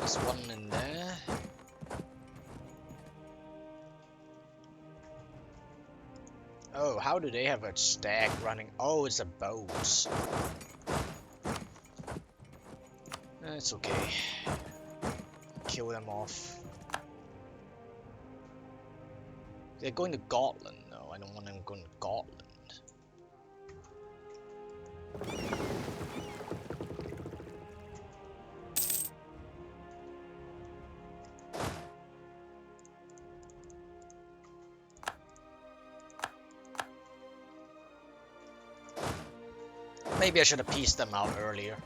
There's one in there. Oh, how do they have a stag running? Oh, it's a boat. It's okay. Kill them off. They're going to Gotland. No, I don't want them going to Gotland. Maybe I should have pieced them out earlier.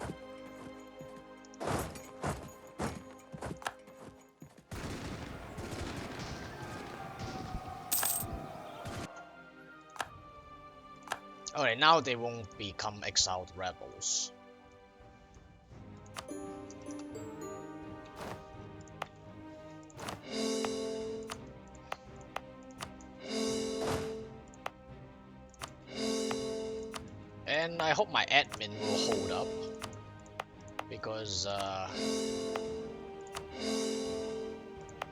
Alright, now they won't become exiled rebels. And I hope my admin will hold up, because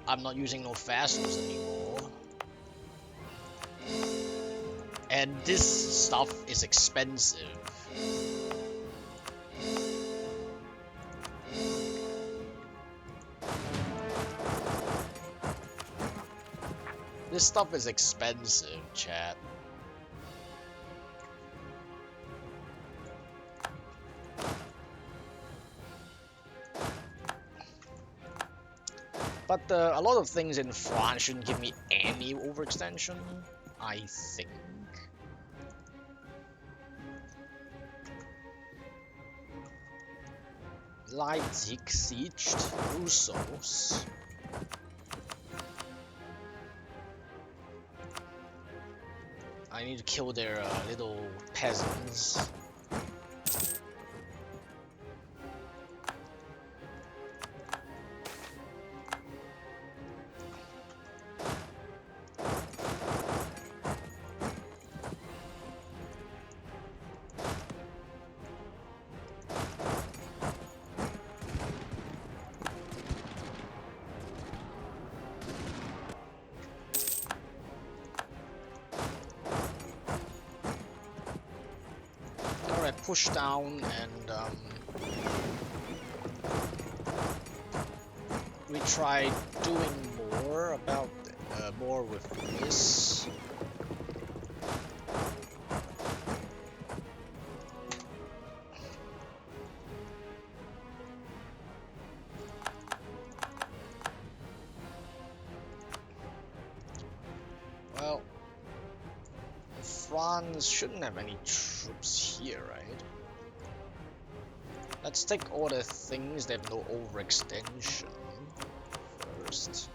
I'm not using no vassals anymore. And this stuff is expensive. This stuff is expensive, chat. But a lot of things in France shouldn't give me any overextension, I think. Leipzig sieged Russos. I need to kill their little peasants. Push down and we try doing more with this. Well, France shouldn't have any troops here, right? Let's take all the things that have no overextension first.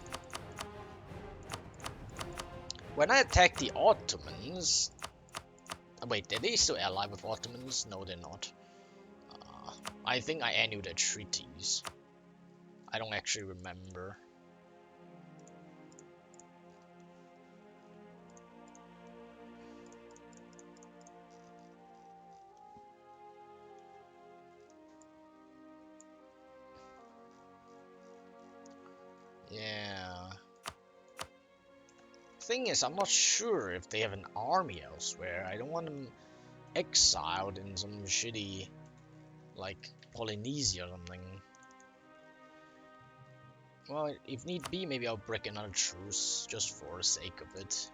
When I attack the Ottomans... wait, are they still allied with Ottomans? No, they're not. I think I annulled their treaties. I don't actually remember. Yeah. Thing is, I'm not sure if they have an army elsewhere. I don't want them exiled in some shitty, like, Polynesia or something. Well, if need be, maybe I'll break another truce, just for the sake of it.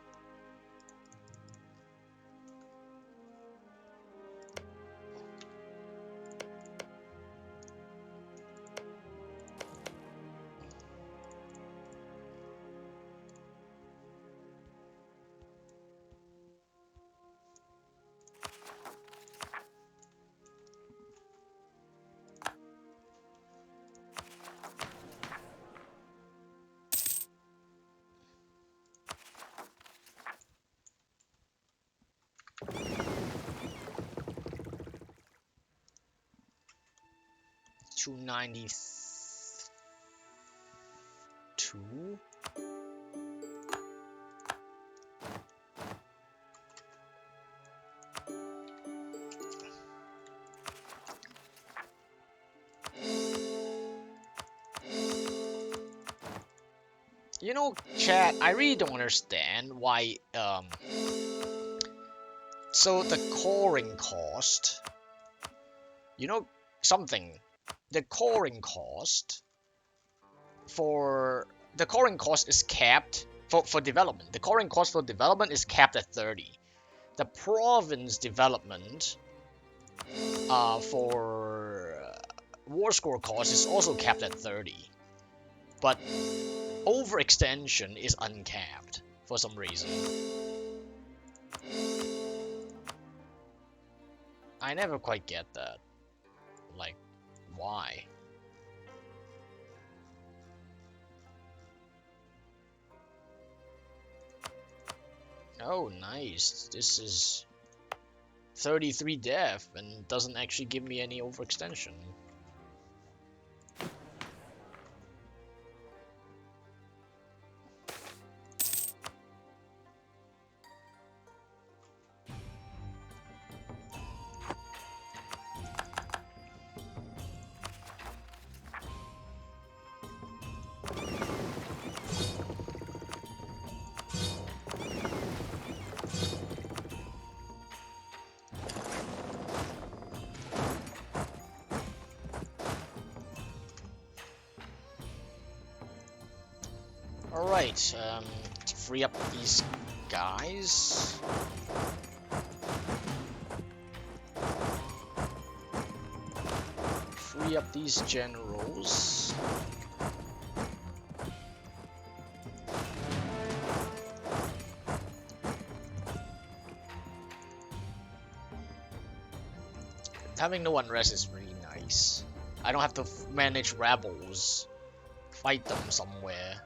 $292. You know, chat, I really don't understand why, so the coring cost, you know, something, the coring cost is capped for development. The coring cost for development is capped at 30. The province development for war score cost is also capped at 30. But overextension is uncapped for some reason. I never quite get that. Like, why? Oh, nice. This is 33 def and doesn't actually give me any overextension. Alright, to free up these guys. Free up these generals. Having no unrest is really nice. I don't have to manage rebels. Fight them somewhere.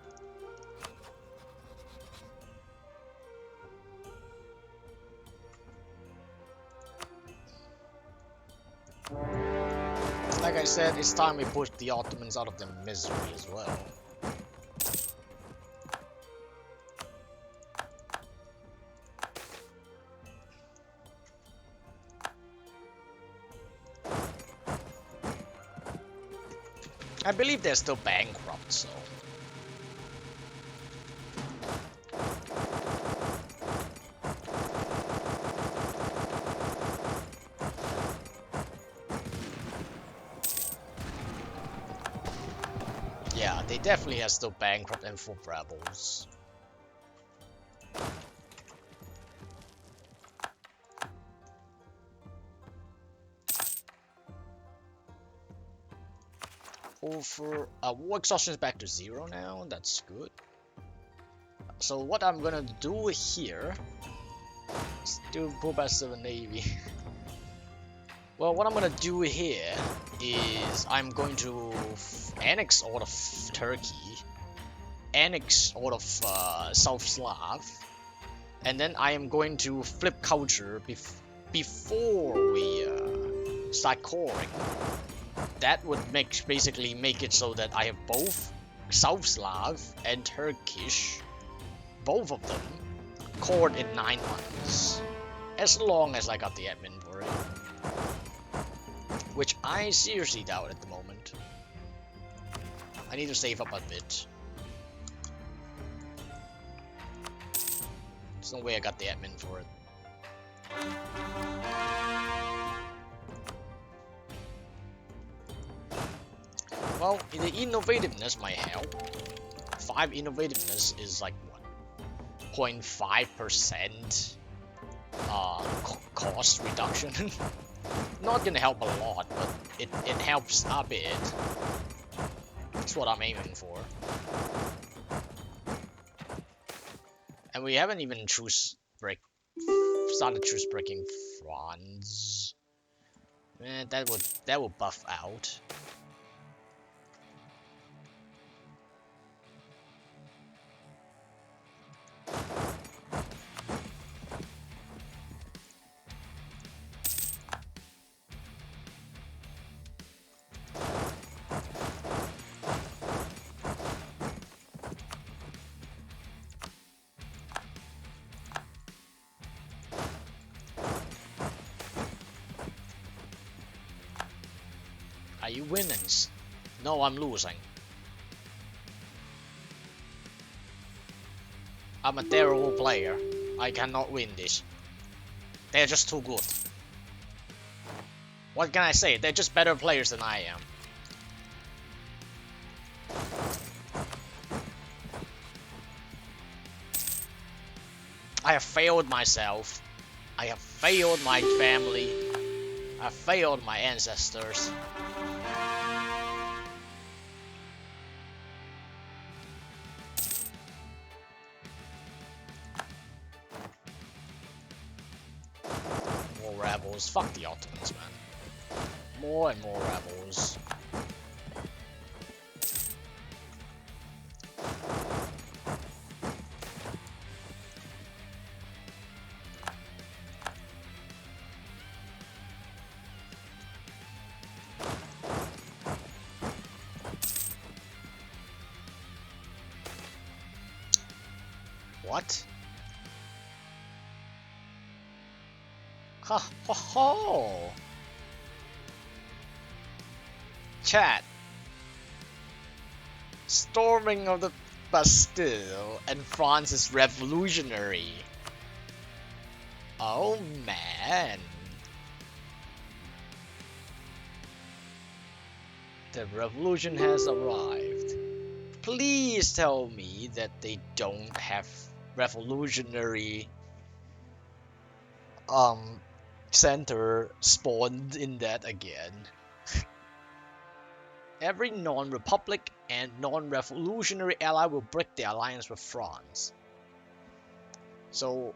Like I said, it's time we push the Ottomans out of their misery as well. I believe they're still bankrupt, so... yeah, they definitely are still bankrupt and full of rebels. War exhaustion is back to 0 now. That's good. So what I'm gonna do here, still pull back to the navy. Well, what I'm gonna do here is I'm going to annex all of Turkey, annex all of South Slav, and then I am going to flip culture before we start coring. That would basically make it so that I have both South Slav and Turkish, both of them, cored in 9 months. As long as I got the admin for it. Which I seriously doubt at the moment. I need to save up a bit. There's no way I got the admin for it. Well, the innovativeness might help. 5 innovativeness is like what? 0.5% cost reduction. Not gonna help a lot, but it helps a bit. That's what I'm aiming for. And we haven't even started truce breaking France. Man, that would buff out. Are you winning? No, I'm losing. I'm a terrible player. I cannot win this. They're just too good. What can I say? They're just better players than I am. I have failed myself. I have failed my family. I have failed my ancestors. More rebels. Fuck the Ottomans, man. More and more rebels. What? Ha ha ha! Chat. Storming of the Bastille and France is revolutionary. Oh man. The revolution has arrived. Please tell me that they don't have revolutionary center spawned in that again. Every non-republic and non-revolutionary ally will break their alliance with France. So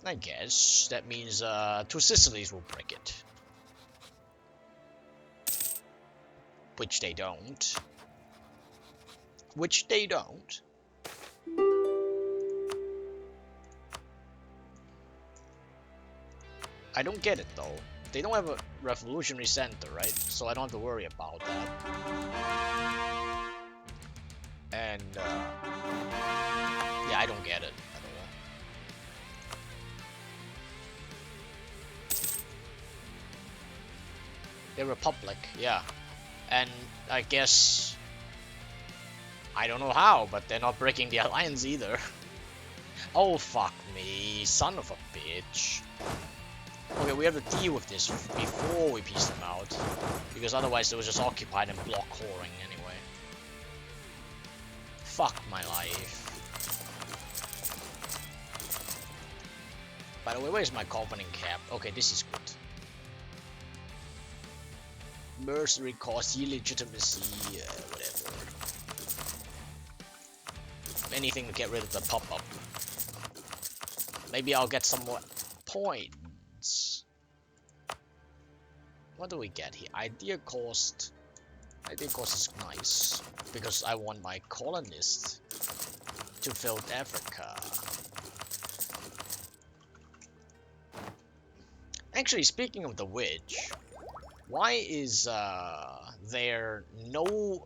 I guess that means two Sicilies will break it. Which they don't. Which they don't. I don't get it though. They don't have a revolutionary center, right? So I don't have to worry about that. And yeah, I don't get it at all. They're Republic, yeah. And I guess I don't know how, but they're not breaking the alliance either. Oh fuck me, son of a bitch. Okay, we have to deal with this before we piece them out, because otherwise they will just occupy and block whoring anyway. Fuck my life. By the way, where's my Covenant cap? Okay, this is good. Mercenary cost, illegitimacy, whatever. Anything to get rid of the pop-up. Maybe I'll get some more points. What do we get here? Idea cost. Idea cost is nice, because I want my colonists to fill Africa. Actually, speaking of the witch, why is there no...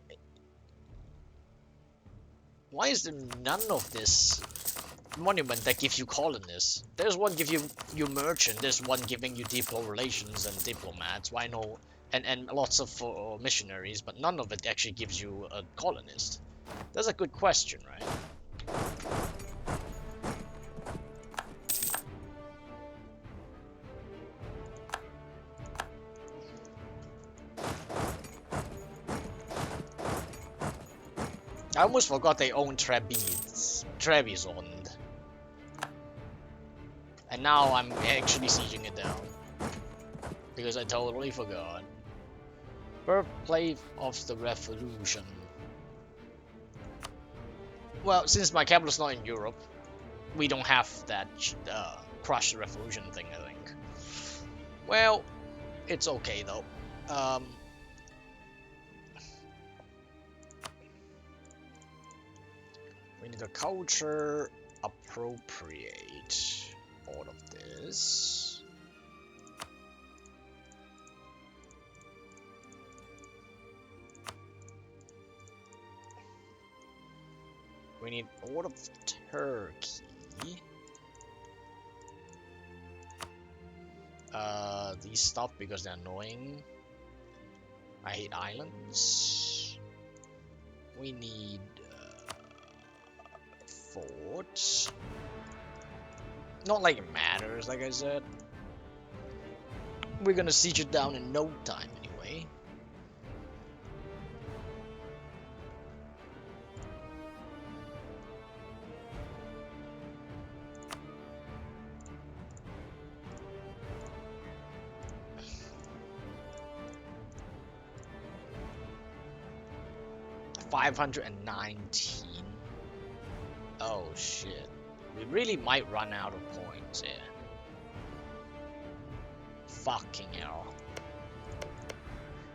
Why is there none of this monument that gives you colonists? There's one give you merchant, there's one giving you diplo relations and diplomats. Why no? And lots of missionaries, but none of it actually gives you a colonist. That's a good question, right? I almost forgot they own Trebizond. And now I'm actually sieging it down. Because I totally forgot. Birthplace of the Revolution. Well, since my capital's not in Europe, we don't have that crush the revolution thing, I think. Well, it's okay though. We need a culture appropriate all of this. We need all of Turkey. These stuff because they're annoying. I hate islands. We need forts. Not like it matters, like I said. We're gonna siege it down in no time anyway. $519. Oh shit. We really might run out of points here. Fucking hell.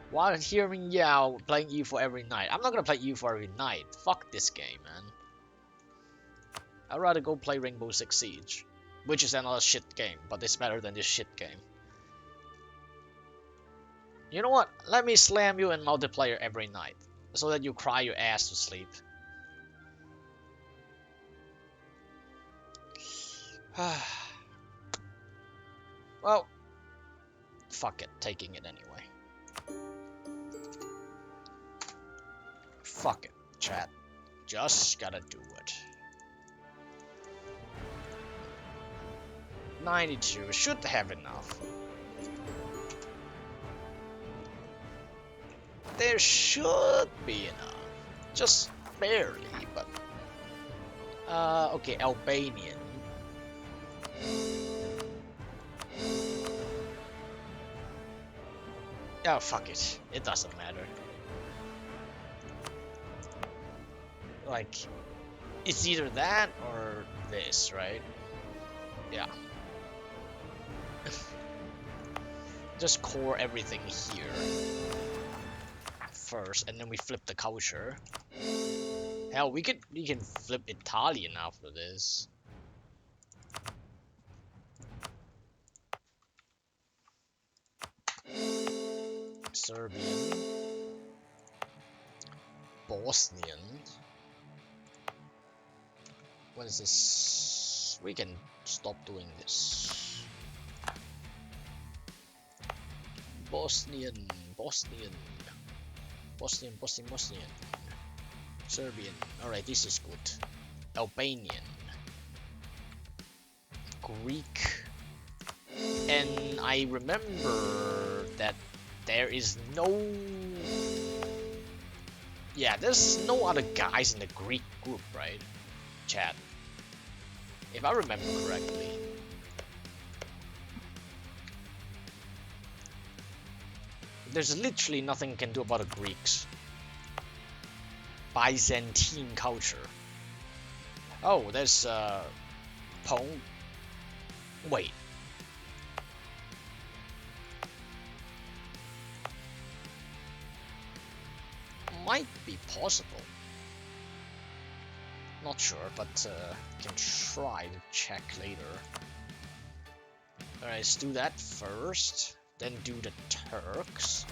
While hearing Yao playing EU4 every night. I'm not gonna play EU4 every night. Fuck this game, man. I'd rather go play Rainbow Six Siege. Which is another shit game, but it's better than this shit game. You know what? Let me slam you in multiplayer every night. So that you cry your ass to sleep. Well, fuck it, taking it anyway. Fuck it, chat. Just gotta do it. 92, should have enough. There should be enough. Just barely, but... okay, Albanian. Oh, fuck it. It doesn't matter. Like, it's either that or this, right? Yeah. Just core everything here first, and then we flip the culture. Hell, we can flip Italian after this. Serbian, Bosnian. What is this? We can stop doing this. Bosnian. Serbian. Alright, this is good. Albanian. Greek. And I remember that there is no... Yeah, there's no other guys in the Greek group, right? Chat. If I remember correctly. There's literally nothing you can do about the Greeks. Byzantine culture. Oh, there's Pong. Wait. Might be possible. Not sure, but can try to check later. Alright, let's do that first. Then do the Turks.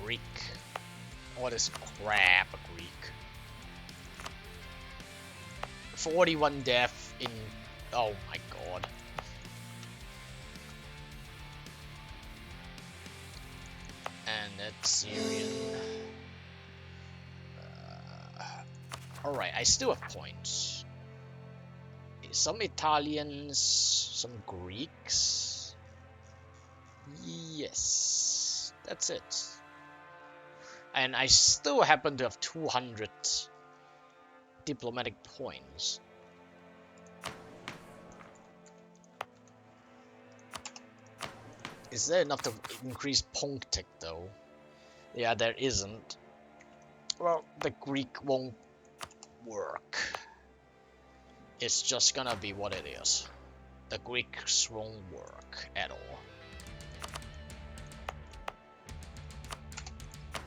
Greek. What is crap, Greek? 41 death in... Oh my god. And that's Syrian. Alright, I still have points. Some Italians, some Greeks. Yes, that's it. And I still happen to have 200 diplomatic points. Is there enough to increase Punktik though? Yeah, there isn't. Well, the Greek won't work. It's just gonna be what it is. The Greeks won't work at all.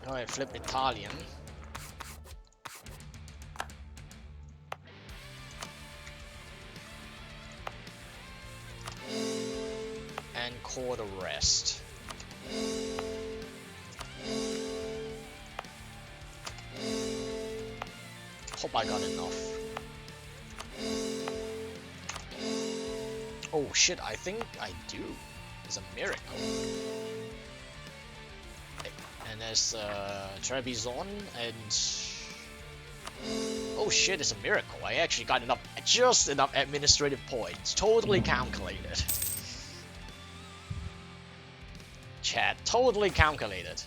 Alright, flip Italian. call the rest. Hope I got enough. Oh shit, I think I do. It's a miracle. And there's Trebizond and... Oh shit, it's a miracle. I actually got enough, just enough administrative points. Totally calculated. Chat, totally calculated.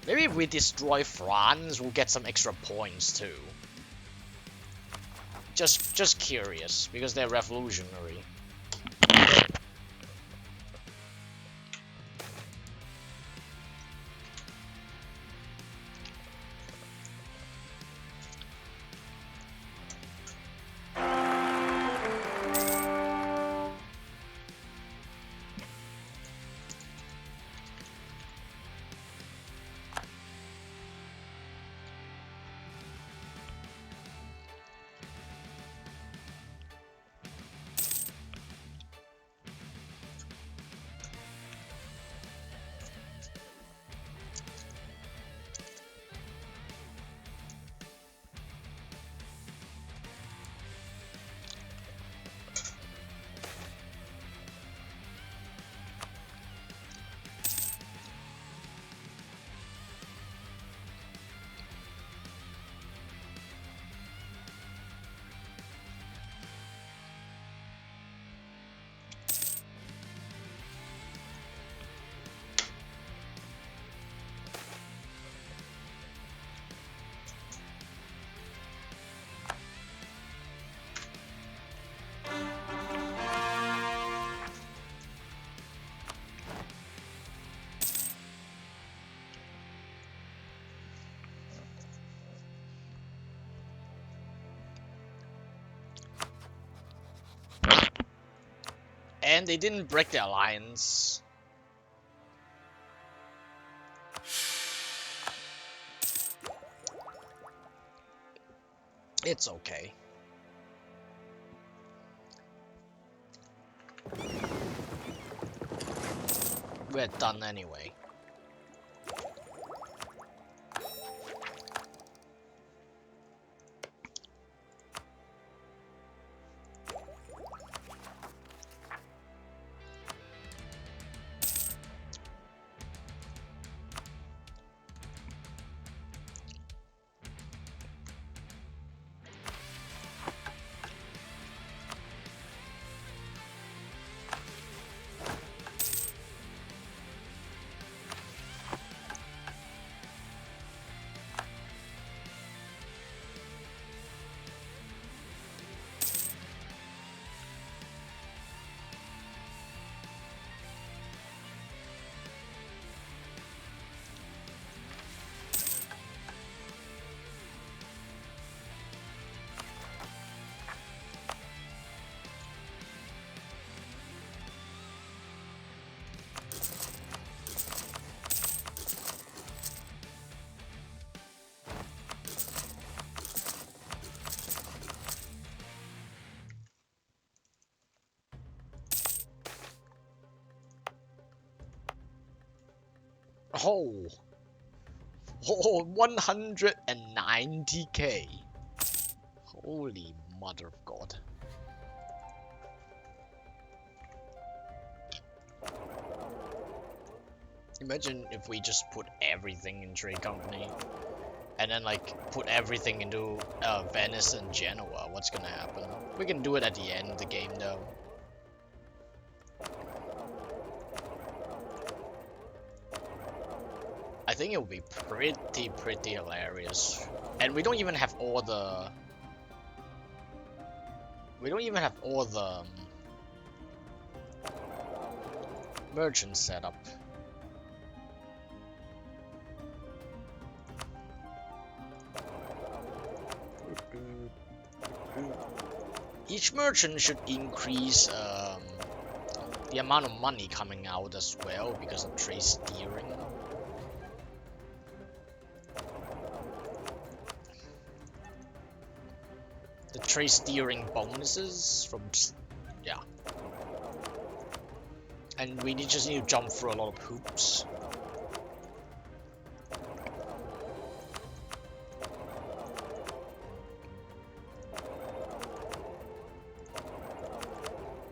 Maybe if we destroy France, we'll get some extra points too. Just curious, because they're revolutionary. And they didn't break the alliance. It's okay. We're done anyway. Oh, 190k. Holy mother of God. Imagine if we just put everything in trade company and then like put everything into Venice and Genoa. What's gonna happen? We can do it at the end of the game though. think it would be pretty hilarious. And we don't even have all the... merchants set up. Each merchant should increase the amount of money coming out as well because of trade steering. The trade steering bonuses from... yeah. And we just need to jump through a lot of hoops.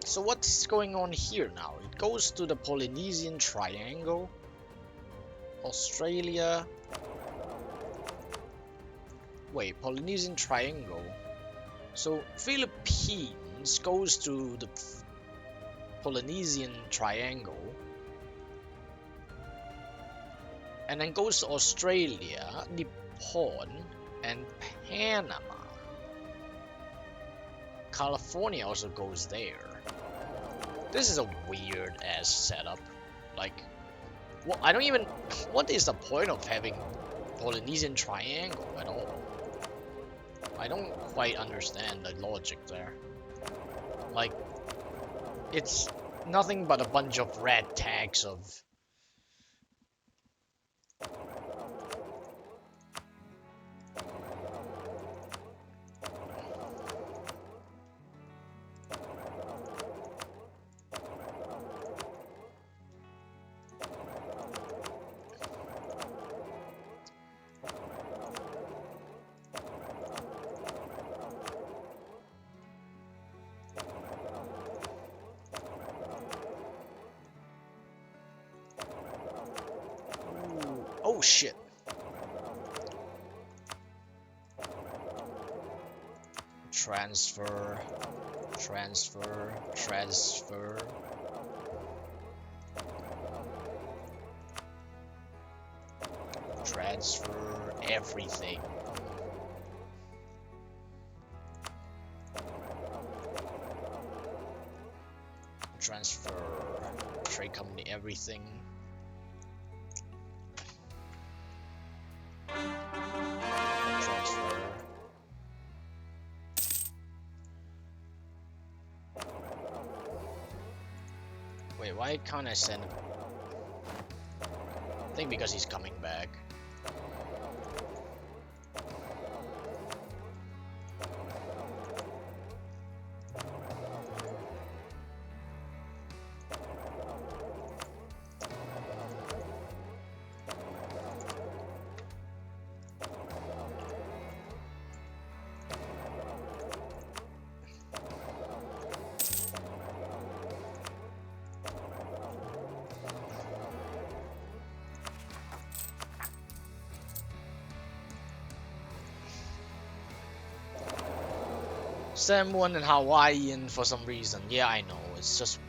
So what's going on here now? It goes to the Polynesian Triangle, Australia. Wait, Polynesian Triangle. So Philippines goes to the Polynesian Triangle, and then goes to Australia, Nippon, and Panama. California also goes there. This is a weird ass setup. Like, well, I don't even... what is the point of having Polynesian Triangle at all? I don't quite understand the logic there. Like, it's nothing but a bunch of red tags of... oh shit. Transfer, transfer, transfer. Transfer everything. Transfer, trade company, everything. Transfer. Wait, why can't I send him? I think because he's coming back. Samoan and Hawaiian for some reason. Yeah, I know. It's just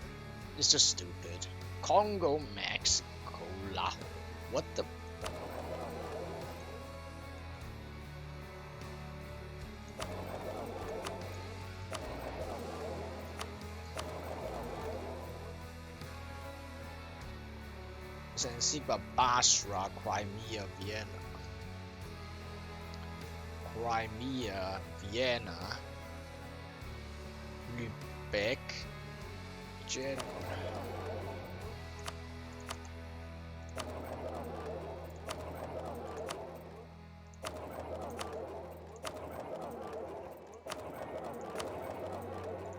stupid. Congo, Mexico, Laos. What the? Zanzibar, Basra, Crimea, Vienna. Crimea, Vienna. Lübeck, Jen.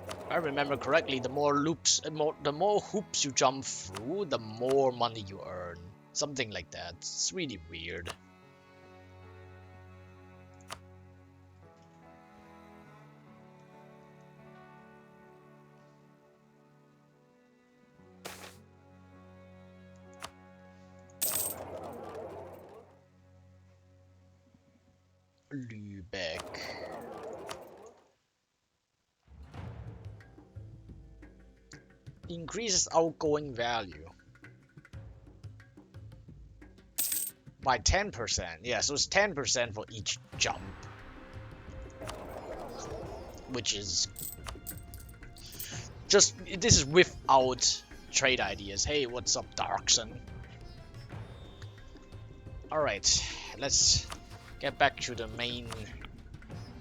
If I remember correctly, the more loops, the more hoops you jump through, the more money you earn. Something like that. It's really weird. Lübeck. Increases outgoing value. by 10%. Yeah, so it's 10% for each jump, which is just, this is without trade ideas. Hey, what's up, Darkson? Alright, let's get back to the main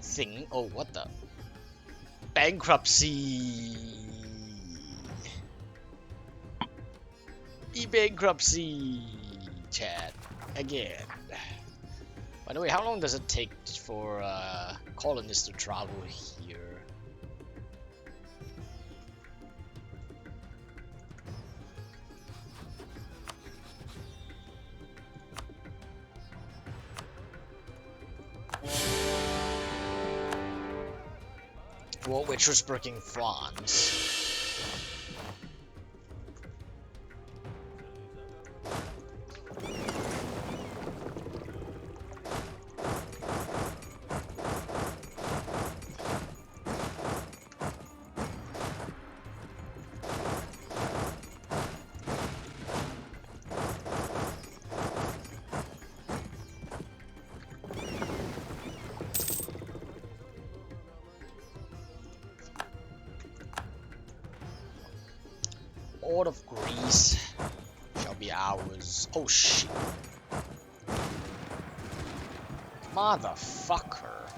thing. Oh, what the? Bankruptcy! E-bankruptcy! Chat. Again. By the way, how long does it take for colonists to travel here? Well, we're just breaking France. All of Greece shall be ours. Oh shit. Motherfucker.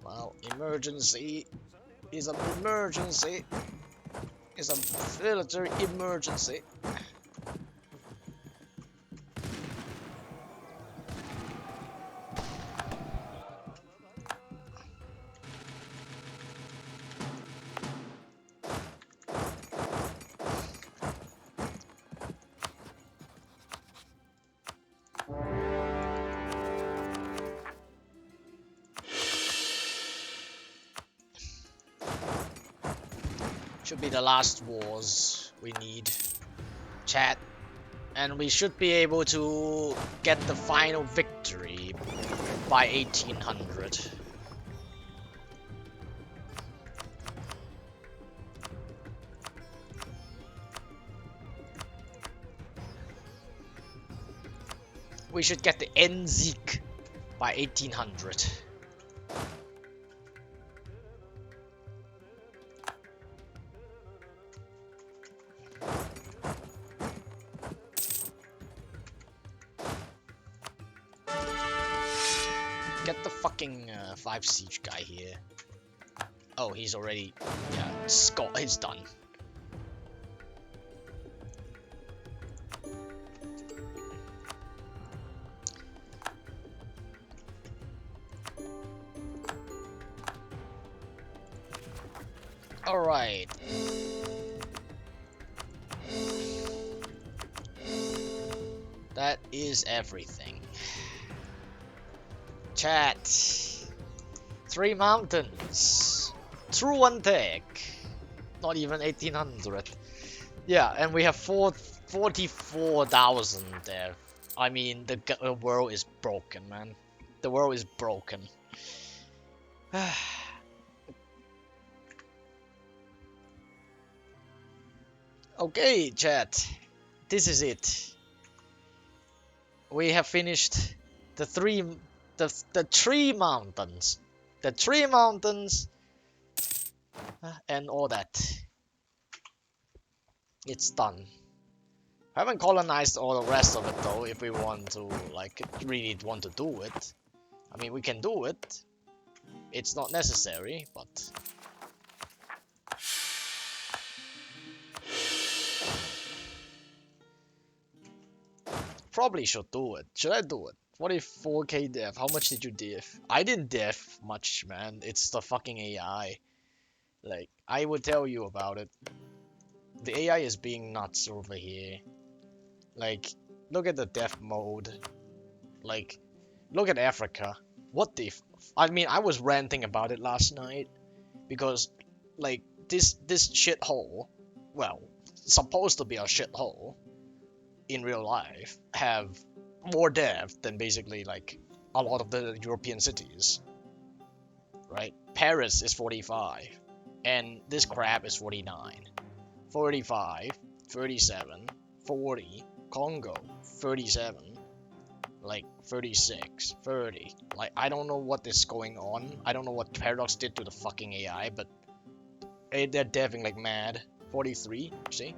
Well, emergency is an emergency. It's a military emergency. Should be the last wars we need, chat, and we should be able to get the final victory by 1800. We should get the Endsieg by 1800. Get the fucking 5 siege guy here. Oh, he's already, yeah, Scott is done. Alright. That is everything. Chat. 3 mountains. Through 1 tech. Not even 1800. Yeah, and we have 44,000 there. I mean, the world is broken, man. The world is broken. Okay, chat. This is it. We have finished the three mountains. The 3 mountains and all that. It's done. I haven't colonized all the rest of it though, if we want to, like, really want to do it. I mean, we can do it. It's not necessary, but... Probably should do it. Should I do it? What if 4K dev? How much did you diff? I didn't diff much, man. It's the fucking AI. Like, I would tell you about it. The AI is being nuts over here. Like, look at the dev mode. Like, look at Africa. What the I mean, I was ranting about it last night. Because, like, this shithole, well, supposed to be a shithole in real life, have more dev than basically, like, a lot of the European cities. Right? Paris is 45. And this crap is 49. 45, 37, 40, Congo, 37. Like 36, 30. Like I don't know what is going on. I don't know what Paradox did to the fucking AI, but they're deving like mad. 43, see?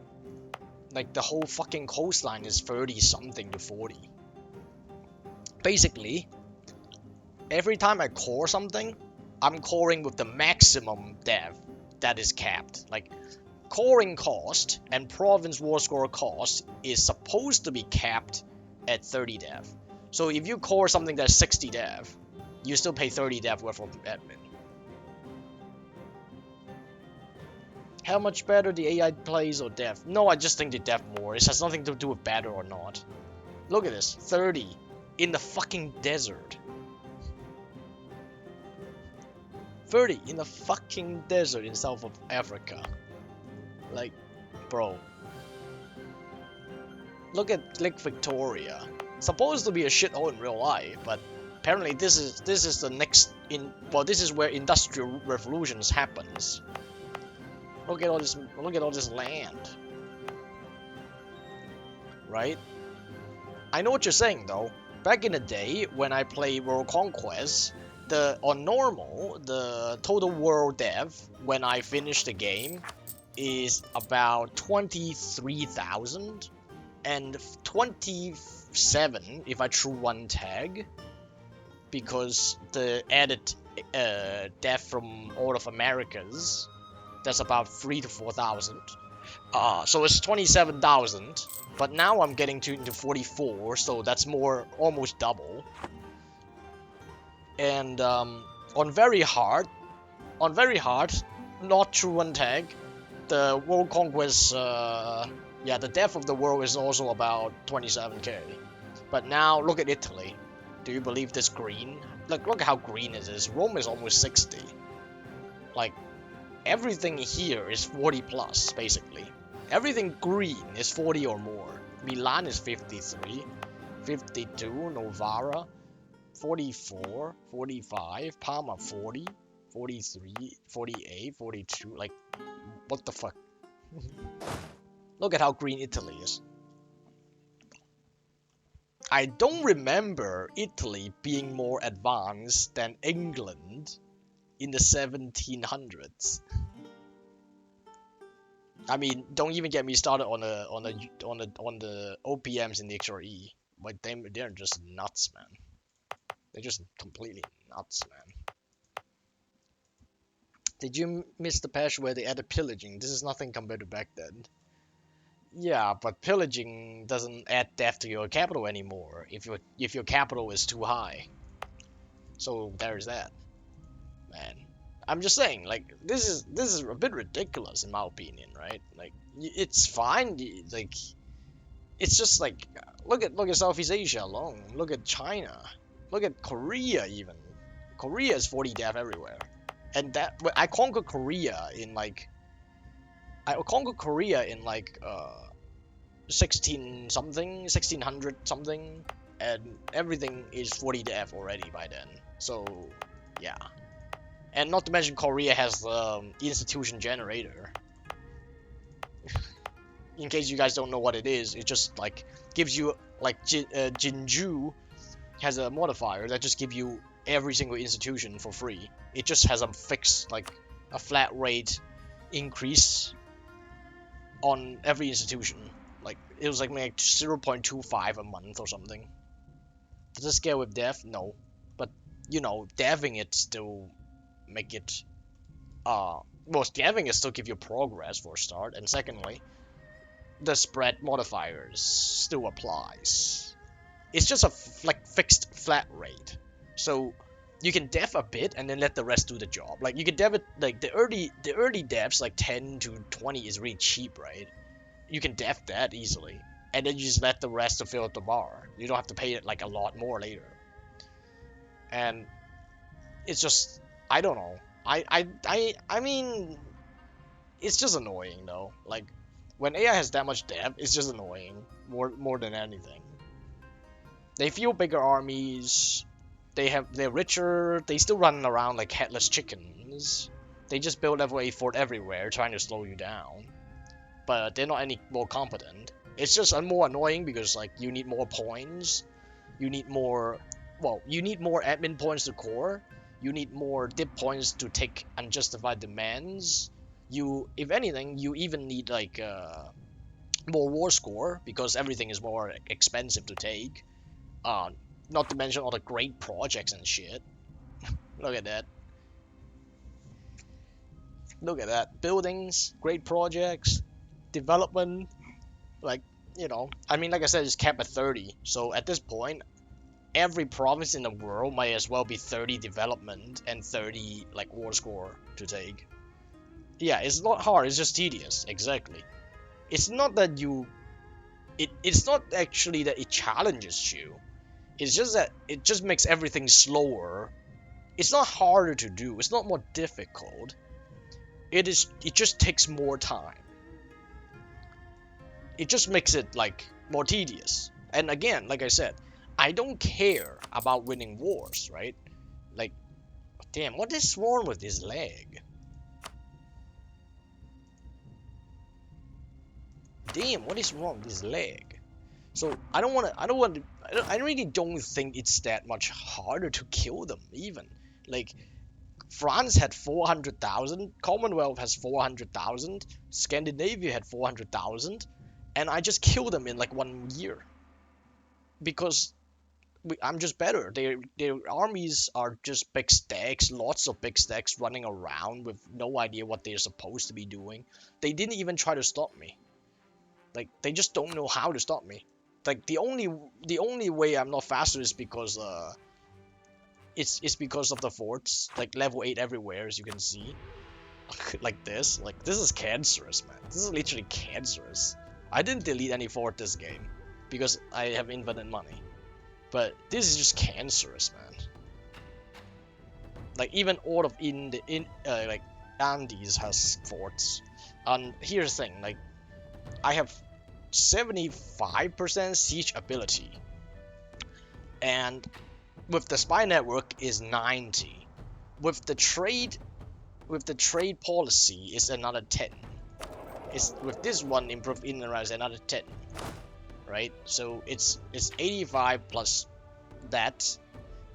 Like the whole fucking coastline is 30 something to 40. Basically, every time I core something, I'm coring with the maximum dev that is capped. Like coring cost and province war score cost is supposed to be capped at 30 dev. So if you core something that's 60 dev, you still pay 30 dev worth of admin. How much better the AI plays or dev? No, I just think they dev more. It has nothing to do with better or not. Look at this, 30 in the fucking desert. 30 in the fucking desert in South of Africa. Like, bro. Look at Lake Victoria. Supposed to be a shithole in real life, but apparently this is the next this is where industrial revolutions happens. Look at all this land. Right? I know what you're saying though. Back in the day when I played World Conquest, on normal, the total world dev when I finish the game is about 23,000 and 27 if I true one tag, because the added dev from all of Americas, that's about 3 to 4,000. So it's 27,000, but now I'm getting into 44, so that's almost double. And on very hard, not true one tag, the World Conquest, the depth of the world is also about 27k. But now look at Italy. Do you believe this green? Look how green it is. Rome is almost 60. Like, everything here is 40 plus, basically. Everything green is 40 or more. Milan is 53, 52, Novara 44, 45, Parma 40, 43, 48, 42, like, what the fuck? Look at how green Italy is. I don't remember Italy being more advanced than England in the 1700s. I mean, don't even get me started on the OPMs in the XRE. Like they're just nuts, man. They're just completely nuts, man. Did you miss the patch where they added pillaging? This is nothing compared to back then. Yeah, but pillaging doesn't add depth to your capital anymore if your capital is too high. So there's that, man. I'm just saying, like, this is a bit ridiculous in my opinion, right? Like, it's fine, like, it's just like, look at Southeast Asia alone. Look at China. Look at Korea even. Korea is 40 dev everywhere, and I conquered Korea in like 16 something, 1600 something, and everything is 40 dev already by then. So yeah. And not to mention Korea has the institution generator. In case you guys don't know what it is, it just like gives you like Jinju has a modifier that just gives you every single institution for free. It just has a fixed, like a flat rate increase on every institution. Like it was like 0.25 a month or something. Does it scale with dev? No, but you know, deving it still make it deving it still give you progress for a start, and secondly, the spread modifiers still applies. It's just a fixed flat rate, so you can dev a bit and then let the rest do the job. Like you can dev it, like the early devs, like 10 to 20 is really cheap, right? You can dev that easily, and then you just let the rest to fill out the bar. You don't have to pay it like a lot more later. And it's just, I don't know. I mean, it's just annoying though. Like when AI has that much dev, it's just annoying more than anything. They feel bigger armies. They're richer. They still run around like headless chickens. They just build level 8 fort everywhere, trying to slow you down. But they're not any more competent. It's just more annoying because like you need more points, you need more, well, you need more admin points to core, you need more dip points to take unjustified demands. You, if anything, you even need like more war score because everything is more expensive to take. Not to mention all the great projects and shit. Look at that. Look at that. Buildings, great projects, development, like, you know, I mean, like I said, it's capped at 30. So at this point, every province in the world might as well be 30 development and 30 like war score to take. Yeah, it's not hard, it's just tedious. Exactly. It's not that you it's not actually that it challenges you. It's just that it just makes everything slower. It's not harder to do, it's not more difficult. It just takes more time. It just makes it like more tedious. And again, like I said, I don't care about winning wars, right? Like, damn, what is wrong with this leg? Damn, what is wrong with this leg? So I really don't think it's that much harder to kill them even. Like, France had 400,000, Commonwealth has 400,000, Scandinavia had 400,000, and I just killed them in like 1 year. Because I'm just better. Their armies are just big stacks, lots of big stacks running around with no idea what they're supposed to be doing. They didn't even try to stop me. Like, they just don't know how to stop me. Like, the only way I'm not faster is because it's because of the forts, like level 8 everywhere, as you can see. Like this is cancerous, man. This is literally cancerous. I didn't delete any fort this game because I have infinite money. But this is just cancerous, man. Like, even all of like Andes has forts. And here's the thing, like, I have 75% siege ability, and with the spy network is 90. With the trade policy is another 10. It's with this one improved in and around another 10. Right? So it's 85 plus that.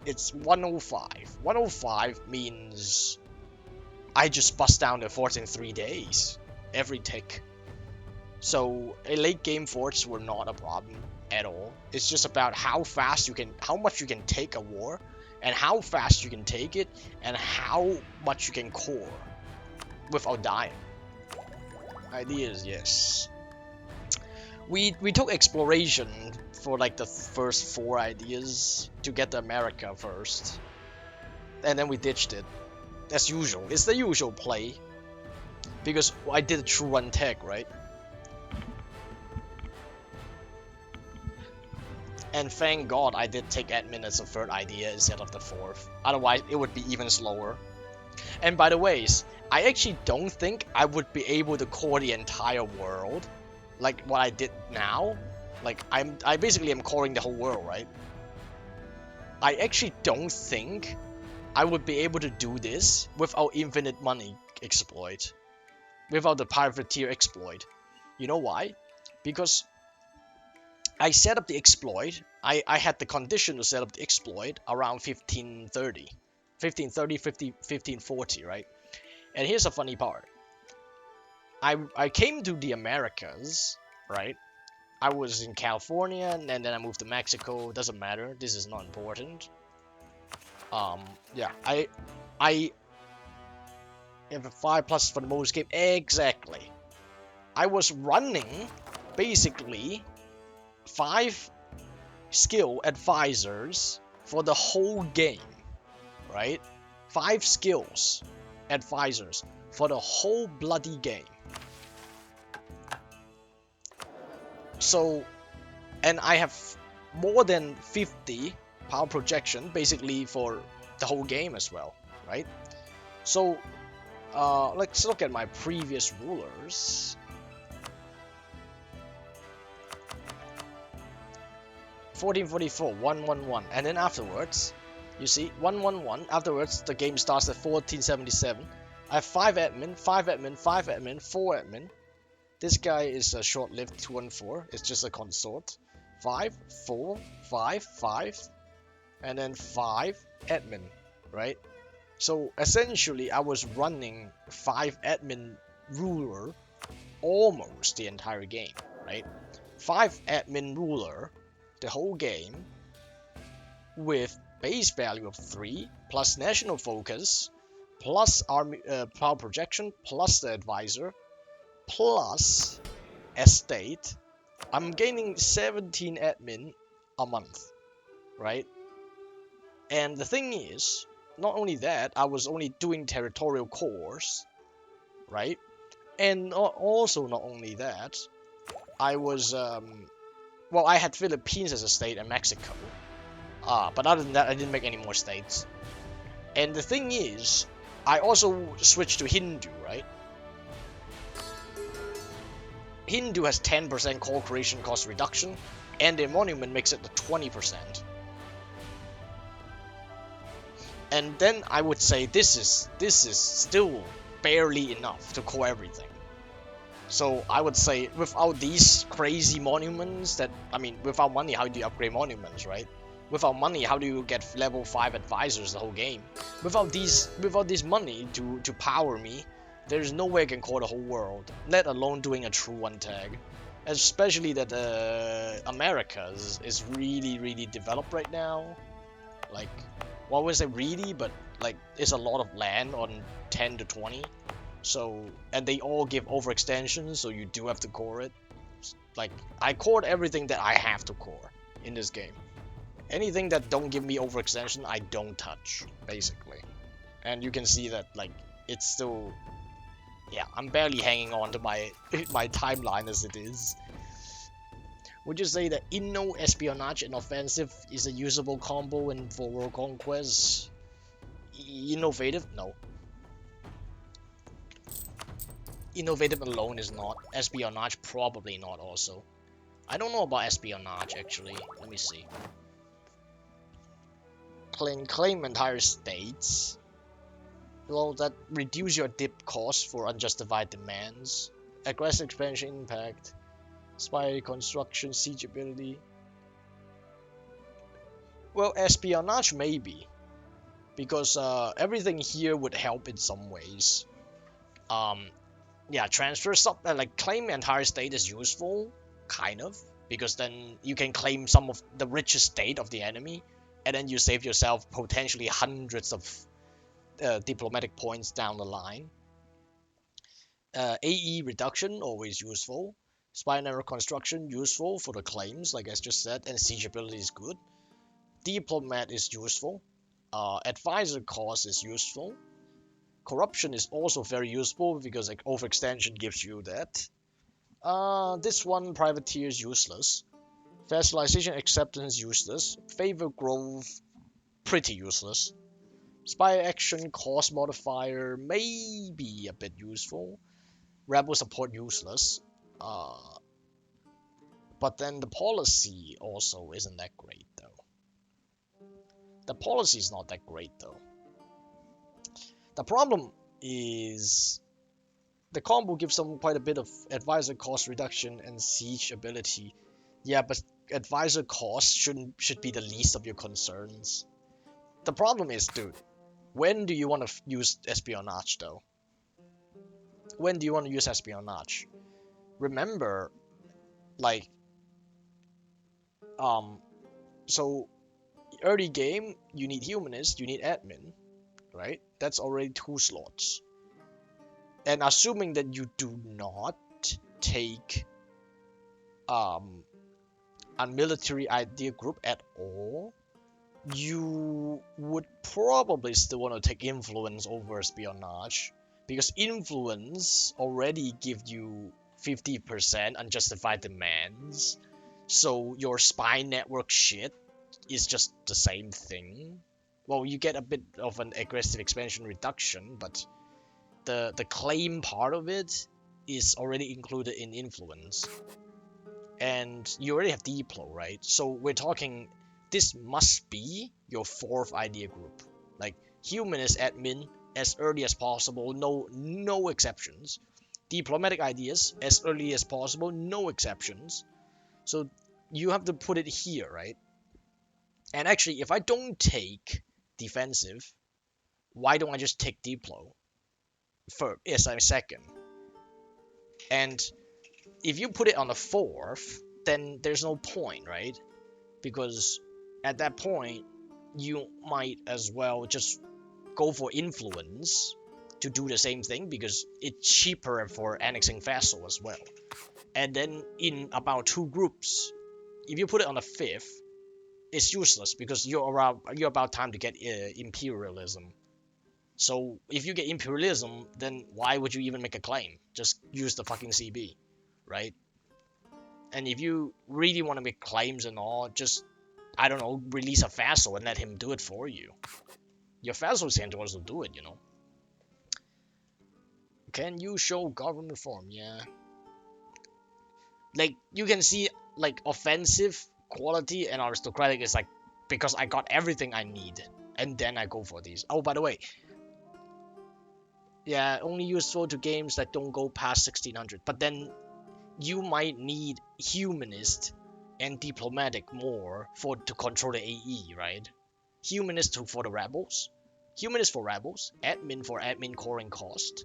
It's 105. 105 means I just bust down the forts in 3 days. Every tick. So late game forts were not a problem at all. It's just about how much you can take a war, and how fast you can take it, and how much you can core without dying. Ideas, yes. We took exploration for like the first 4 ideas to get to America first, and then we ditched it. As usual, it's the usual play. Because I did a true run tech, right? And thank God I did take admin as a 3rd idea instead of the 4th. Otherwise, it would be even slower. And by the way, I actually don't think I would be able to core the entire world like what I did now. Like, I basically am coring the whole world, right? I actually don't think I would be able to do this without infinite money exploit. Without the privateer exploit. You know why? Because I set up the exploit. I had the condition to set up the exploit around 1530. 1540, right? And here's the funny part. I came to the Americas, right? I was in California, and then I moved to Mexico. Doesn't matter. This is not important. Yeah, I have a 5+ for the most game. Exactly. I was running basically 5 skill advisors for the whole game, right? 5 skills advisors for the whole bloody game. So, and I have more than 50 power projection basically for the whole game as well, right? So, let's look at my previous rulers. 1444, 111, and then afterwards, you see, 111, afterwards the game starts at 1477. I have 5 admin, 5 admin, 5 admin, 4 admin. This guy is a short-lived 2 and 4. It's just a consort. 5, 4, 5, 5, and then 5 admin, right? So essentially, I was running 5 admin ruler almost the entire game, right? 5 admin ruler the whole game with base value of 3 plus national focus plus army power projection plus the advisor plus estate. I'm gaining 17 admin a month, right? And the thing is, not only that, I was only doing territorial cores, right? And also not only that, I was well, I had Philippines as a state and Mexico. But other than that, I didn't make any more states. And the thing is, I also switched to Hindu, right? Hindu has 10% core creation cost reduction, and their monument makes it to 20%. And then I would say this is still barely enough to core everything. So I would say without these crazy monuments that, I mean, without money, how do you upgrade monuments, right? Without money, how do you get level 5 advisors the whole game? Without this money to power me, there's no way I can core the whole world, let alone doing a true one tag. Especially that America is really developed right now. Like, well, I would say really, but like it's a lot of land on 10 to 20. So, and they all give overextensions, so you do have to core it. Like, I cored everything that I have to core in this game. Anything that don't give me overextension, I don't touch, basically. And you can see that, like, it's still... Yeah, I'm barely hanging on to my timeline as it is. Would you say that Inno, Espionage, and Offensive is a usable combo in for World Conquest? Innovative? No. Innovative alone is not. Espionage probably not also. I don't know about Espionage actually. Let me see. Claim entire states. Well, that reduce your dip cost for unjustified demands. Aggressive expansion impact. Spy construction siege ability. Well, Espionage maybe. Because everything here would help in some ways. Yeah, transfer stuff, like claim entire state is useful, kind of, because then you can claim some of the richest state of the enemy, and then you save yourself potentially hundreds of diplomatic points down the line. AE reduction, always useful. Spy network construction, useful for the claims, like I just said, and siege ability is good. Diplomat is useful. Advisor cost is useful. Corruption is also very useful because like overextension gives you that. This one, privateer, is useless. Facilization acceptance, useless. Favor growth, pretty useless. Spy action cost modifier, maybe a bit useful. Rebel support, useless. But then the policy also isn't that great though. The policy is not that great though. The problem is the combo gives them quite a bit of advisor cost reduction and siege ability. Yeah, but advisor cost should be the least of your concerns. The problem is, dude, when do you want to use espionage though? When do you want to use espionage? Remember, like, so early game you need humanist, you need admin, right? That's already 2 slots. And assuming that you do not take a military idea group at all, you would probably still want to take influence over espionage, because influence already give you 50% unjustified demands, so your spy network shit is just the same thing. Well, you get a bit of an aggressive expansion reduction, but the claim part of it is already included in influence. And you already have Diplo, right? So we're talking, this must be your 4th idea group. Like, humanist admin as early as possible, no exceptions. diplomatic ideas as early as possible, no exceptions. So you have to put it here, right? And actually, if I don't take defensive, why don't I just take diplo for as a second? And if you put it on the fourth, then there's no point, right? Because at that point, you might as well just go for influence to do the same thing because it's cheaper for annexing vassal as well. And then in about 2 groups, if you put it on the fifth, it's useless because you're about time to get imperialism. So if you get imperialism, then why would you even make a claim? Just use the fucking CB, right? And if you really want to make claims and all, just, I don't know, release a vassal and let him do it for you. Your vassals can also do it, you know. Can you show government reform? Yeah. Like, you can see, like, offensive, quality, and aristocratic is like, because I got everything I need. And then I go for these. Oh, by the way. Yeah, only useful to games that don't go past 1600. But then you might need humanist and diplomatic more to control the AE, right? Humanist for the rebels. Humanist for rebels. Admin for admin coring cost.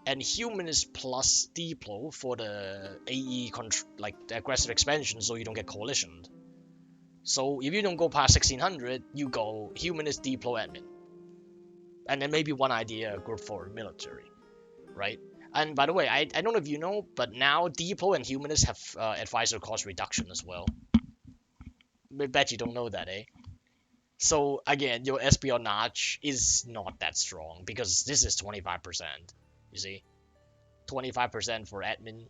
And humanist plus diplo for the AE like the aggressive expansion, so you don't get coalitioned. So if you don't go past 1600, you go humanist, diplo, admin, and then maybe one idea group for military, right? And by the way, I don't know if you know, but now diplo and humanist have advisor cost reduction as well. I bet you don't know that, eh? So again, your espionage is not that strong because this is 25%. You see? 25% for admin,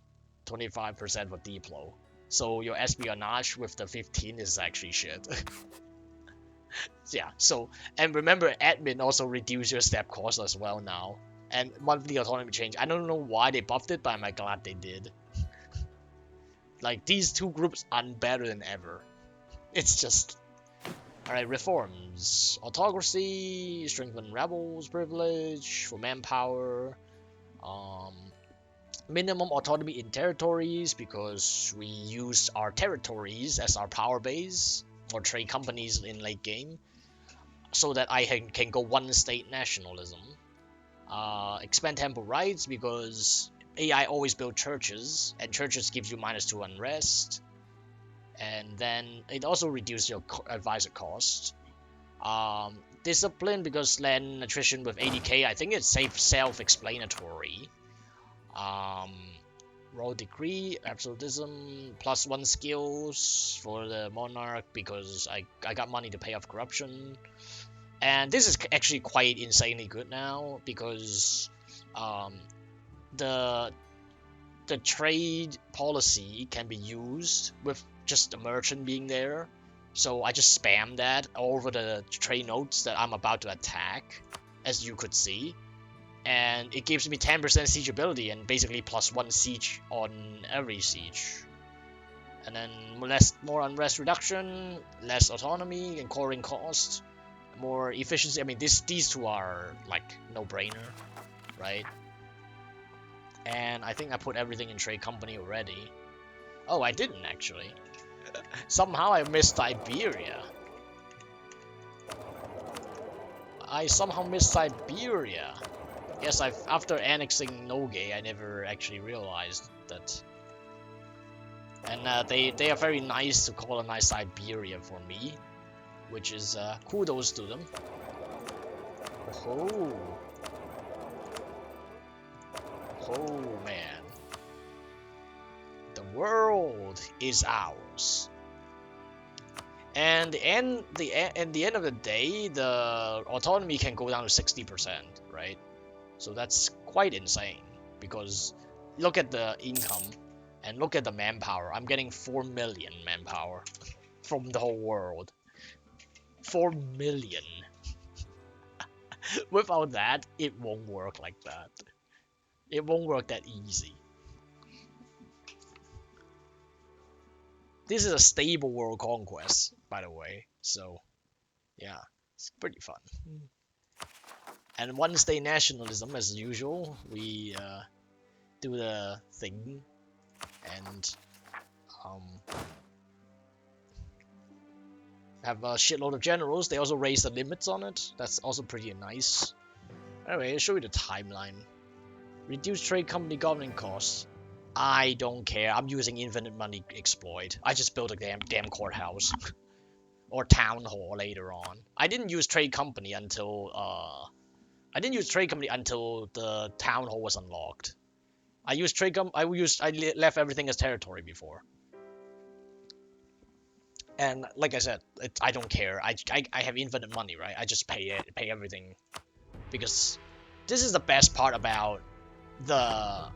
25% for diplo. So your espionage with the 15 is actually shit. Yeah, so, and remember, admin also reduce your step cost as well now. And monthly autonomy change. I don't know why they buffed it, but I'm glad they did. Like, these 2 groups are better than ever. It's just... Alright, reforms. Autocracy, strengthen rebels privilege for manpower. Minimum autonomy in territories because we use our territories as our power base or trade companies in late game so that I can go one state nationalism. Expand temple rights because AI always build churches and churches gives you -2 unrest, and then it also reduces your advisor cost. Discipline because land attrition with 80k, I think it's self-explanatory. Royal decree, absolutism, +1 skills for the monarch because I got money to pay off corruption. And this is actually quite insanely good now because the trade policy can be used with just a merchant being there. So I just spam that over the trade nodes that I'm about to attack, as you could see. And it gives me 10% siege ability and basically +1 siege on every siege. And then more unrest reduction, less autonomy and coring cost, more efficiency. I mean, these 2 are like no-brainer, right? And I think I put everything in trade company already. Oh, I didn't actually. Somehow I missed Siberia. I somehow missed Siberia. Yes, after annexing Noge, I never actually realized that. And they are very nice to colonize Siberia for me, which is kudos to them. Oh, oh man, the world is ours. And at the end of the day, the autonomy can go down to 60%, right? So that's quite insane because look at the income and look at the manpower. I'm getting 4 million manpower from the whole world. 4 million. Without that, it won't work like that. It won't work that easy. This is a stable world conquest, by the way. So, yeah, it's pretty fun. And one state nationalism, as usual, we do the thing, and have a shitload of generals. They also raise the limits on it. That's also pretty nice. Anyway, I'll show you the timeline. Reduce trade company governing costs. I don't care. I'm using infinite money exploit. I just built a damn courthouse. Or town hall later on. I didn't use trade company until the town hall was unlocked. I left everything as territory before. And like I said, I don't care. I have infinite money, right? I just pay everything, because this is the best part about the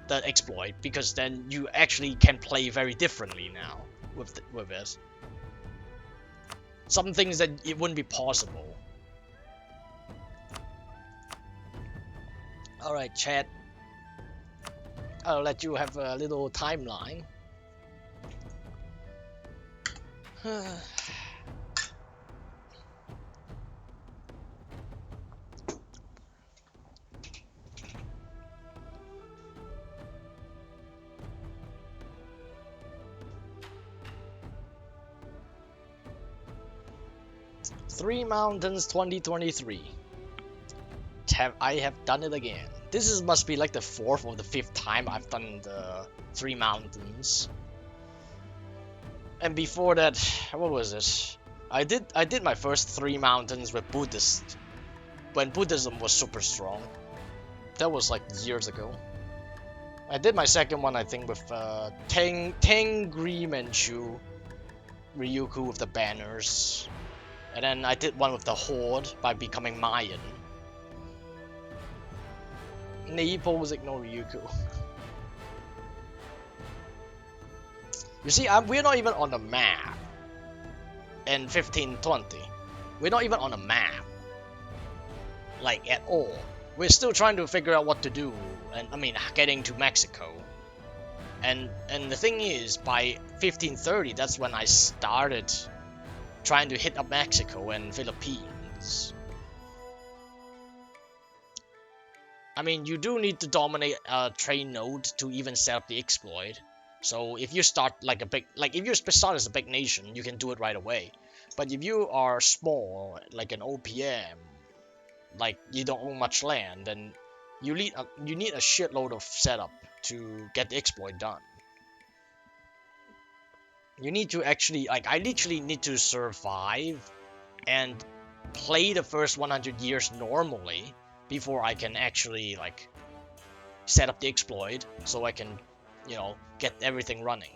exploit, because then you actually can play very differently now with it. Some things that it wouldn't be possible. Alright, chat. I'll let you have a little timeline. 3 Mountains 2023. I have done it again. This must be like the 4th or the 5th time I've done the 3 Mountains. And before that, what was it? I did my first 3 Mountains with Buddhist, when Buddhism was super strong. That was like years ago. I did my second one, I think, with Tengri Manchu Ryukyu with the banners. And then I did one with the Horde by becoming Mayan. Naples ignore Ryukyu. You see, we're not even on the map in 1520. We're not even on a map, like, at all. We're still trying to figure out what to do, and I mean, getting to Mexico. And the thing is, by 1530, that's when I started trying to hit up Mexico and Philippines. I mean, you do need to dominate a trade node to even set up the exploit. So if you start if you start as a big nation, you can do it right away. But if you are small, like an OPM, like you don't own much land, then you need a shitload of setup to get the exploit done. You need to actually, I literally need to survive and play the first 100 years normally before I can actually, set up the exploit so I can, get everything running.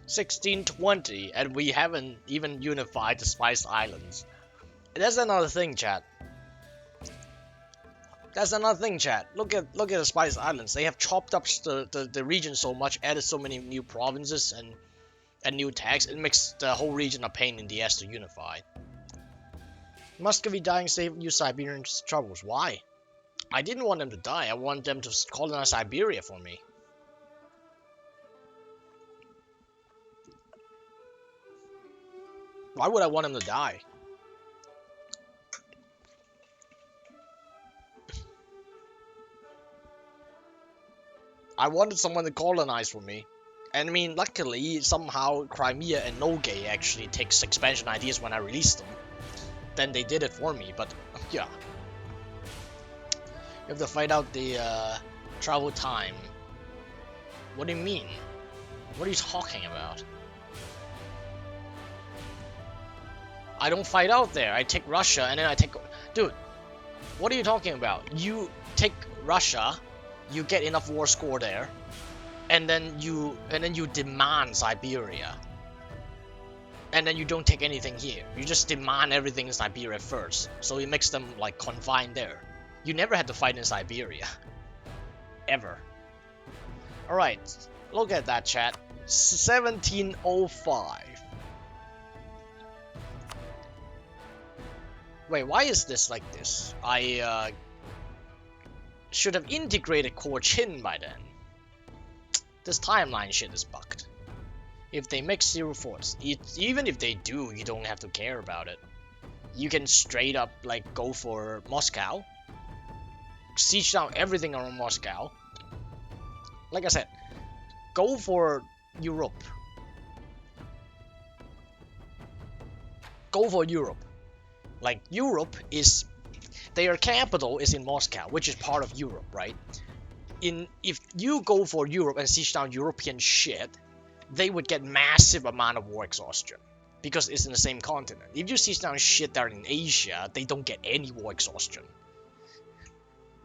$1620, and we haven't even unified the Spice Islands. That's another thing, chat. Look at the Spice Islands. They have chopped up the region so much, added so many new provinces and new tax. It makes the whole region a pain in the ass to unify. Muscovy dying saved you Siberian's troubles. Why? I didn't want them to die. I want them to colonize Siberia for me. Why would I want him to die? I wanted someone to colonize for me. And I mean, luckily, somehow Crimea and Nogay actually takes expansion ideas when I release them. Then they did it for me, but yeah. You have to find out the travel time. What do you mean? What are you talking about? I don't fight out there. I take Russia and then I take... Dude, what are you talking about? You take Russia you get enough war score there, and then you demand Siberia, and then you don't take anything here. You just demand everything in Siberia first, so it makes them like confined there. You never had to fight in Siberia, ever. All right, look at that, chat. 1705. Wait, why is this like this? I should have integrated Cochin by then. This timeline shit is bugged. If they make zero force, even if they do, you don't have to care about it. You can straight up like go for Moscow, siege down everything around Moscow. Like I said, go for Europe. Go for Europe. Like Europe is, their capital is in Moscow, which is part of Europe, right? If you go for Europe and siege down European shit, they would get massive amount of war exhaustion because it's in the same continent. If you siege down shit that are in Asia, they don't get any war exhaustion.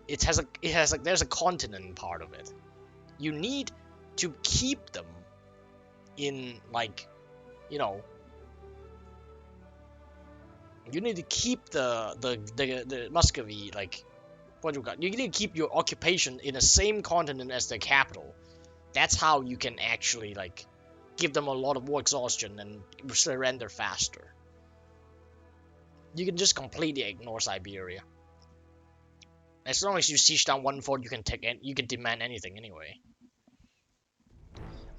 There's a continent part of it. You need to keep them in, like, you know, you need to keep the Muscovy, like, what you got. You need to keep your occupation in the same continent as the capital. That's how you can actually, like, give them a lot of war exhaustion and surrender faster. You can just completely ignore Siberia. As long as you siege down one fort, you can demand anything anyway.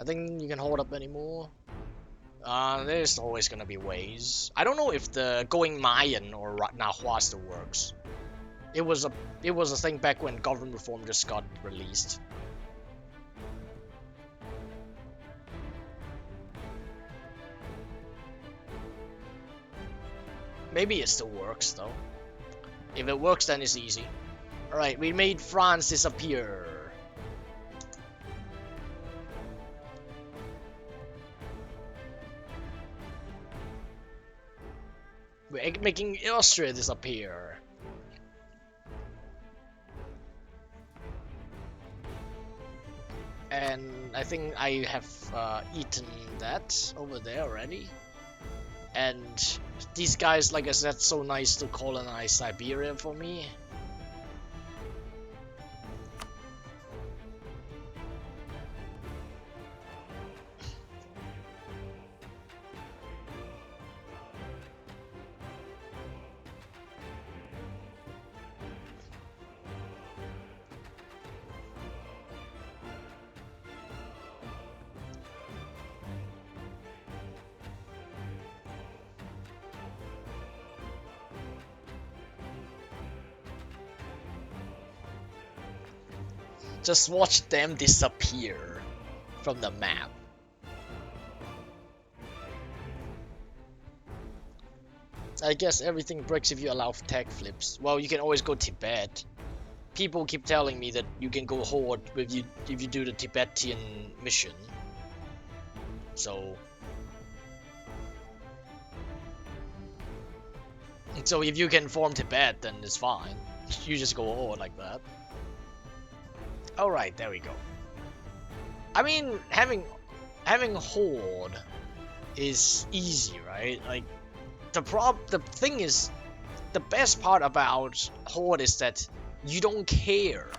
I think you can hold up anymore. There's always gonna be ways. I don't know if the going Mayan or Nahua still works. It was a thing back when government reform just got released. Maybe it still works though. If it works, then it's easy. Alright, we made France disappear. We're making Austria disappear. And I think I have eaten that over there already. And these guys, like I said, so nice to colonize Siberia for me. Just watch them disappear from the map. I guess everything breaks if you allow tech flips. Well, you can always go Tibet. People keep telling me that you can go Horde if you do the Tibetan mission. So if you can form Tibet, then it's fine. You just go Horde like that. Alright, there we go. I mean, having Horde is easy, right? Like, the thing is, the best part about Horde is that you don't care.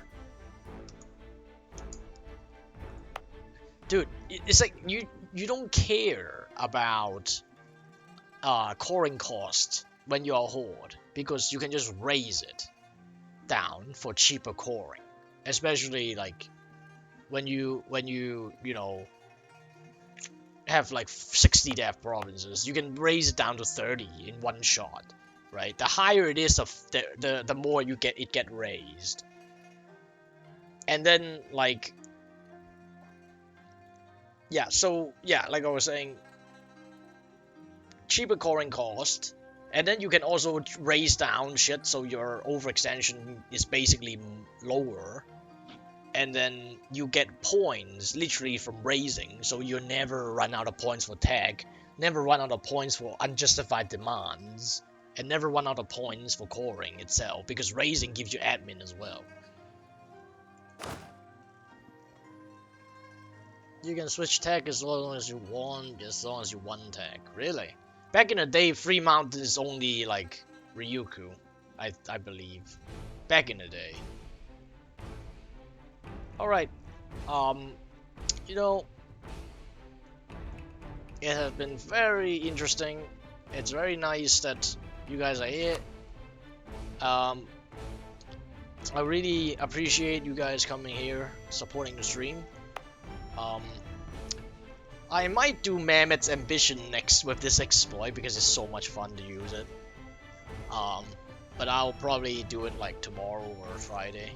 Dude, it's like you don't care about coring cost when you're a Horde, because you can just raise it down for cheaper coring. Especially like when you know, have like 60 dev provinces, you can raise it down to 30 in one shot, right? The higher it is, the more you get raised. And then like, yeah, so yeah, like I was saying, cheaper coring cost, and then you can also raise down shit so your overextension is basically lower. And then you get points literally from raising, so you never run out of points for tech, never run out of points for unjustified demands, and never run out of points for coring itself, because raising gives you admin as well. You can switch tag as long as you want, as long as you want tag. Really? Back in the day, Free Mountain is only like Ryukyu, I believe. Back in the day. Alright. You know, it has been very interesting. It's very nice that you guys are here. I really appreciate you guys coming here, supporting the stream. I might do Mammoth's Ambition next with this exploit because it's so much fun to use it. But I'll probably do it like tomorrow or Friday.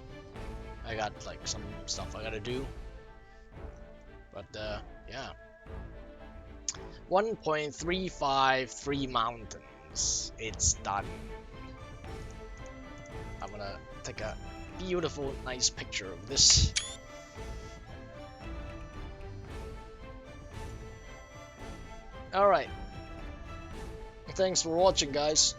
I got like some stuff I gotta do. But yeah. 1.353 mountains. It's done. I'm gonna take a beautiful, nice picture of this. Alright. Thanks for watching, guys.